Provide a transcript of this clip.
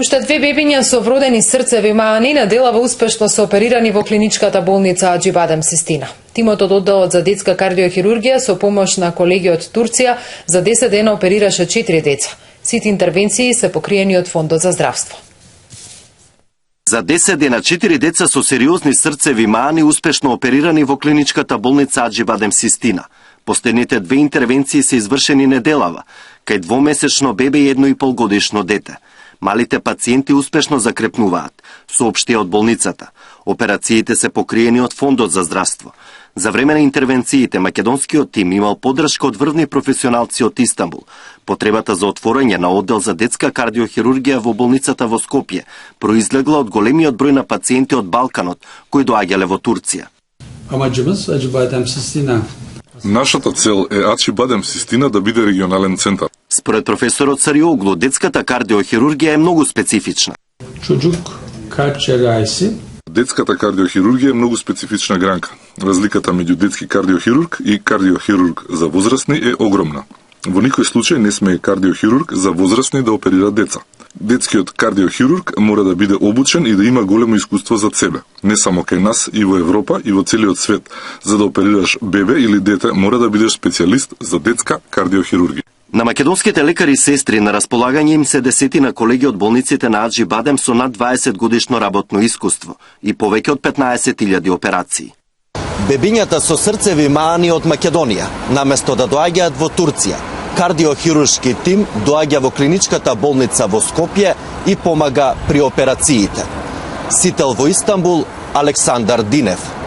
Уште 2 бебиња со вродени срцеви маани неделава успешно се оперирани во клиничката болница Аџибадем Систина. Тимот од одделот за детска кардиохирургија со помош на колеги од Турција за 10 дена оперираше 4 деца. Сите интервенции се покриени од Фондот за здравство. За 10 дена 4 деца со сериозни срцеви маани успешно оперирани во клиничката болница Аџибадем Систина. Последните 2 интервенции се извршени неделава, кај двомесечно бебе и 1,5-годишно дете. Малите пациенти успешно закрепнуваат, соопштија од болницата. Операциите се покриени од Фондот за здравство. За време на интервенциите, македонскиот тим имал поддршка од врвни професионалци од Истанбул. Потребата за отворање на оддел за детска кардиохирургија во болницата во Скопје произлегла од големиот број на пациенти од Балканот кои доаѓале во Турција. Нашата цел е Аџибадем Систина да биде регионален центар. Според професорот Сариоглу, детската кардиохирургија е многу специфична. Детската кардиохирургија е многу специфична гранка. Разликата меѓу детски кардиохирург и кардиохирург за возрастни е огромна. Во никој случај не сме кардиохирург за возрастни да оперира деца. Детскиот кардиохирург мора да биде обучен и да има големо искуство зад себе. Не само кај нас, и во Европа, и во целиот свет. За да оперираш бебе или дете, мора да бидеш специјалист за детска кардиохирургија. На македонските лекари и сестри на располагање им се десетина колеги од болниците на Аџибадем со над 20 годишно работно искуство и повеќе од 15.000 операции. Бебињата со срцеви маани од Македонија, наместо да доаѓаат во Турција, кардиохируршки тим доаѓа во клиничката болница во Скопје и помага при операциите. Сител во Истанбул, Александар Динев.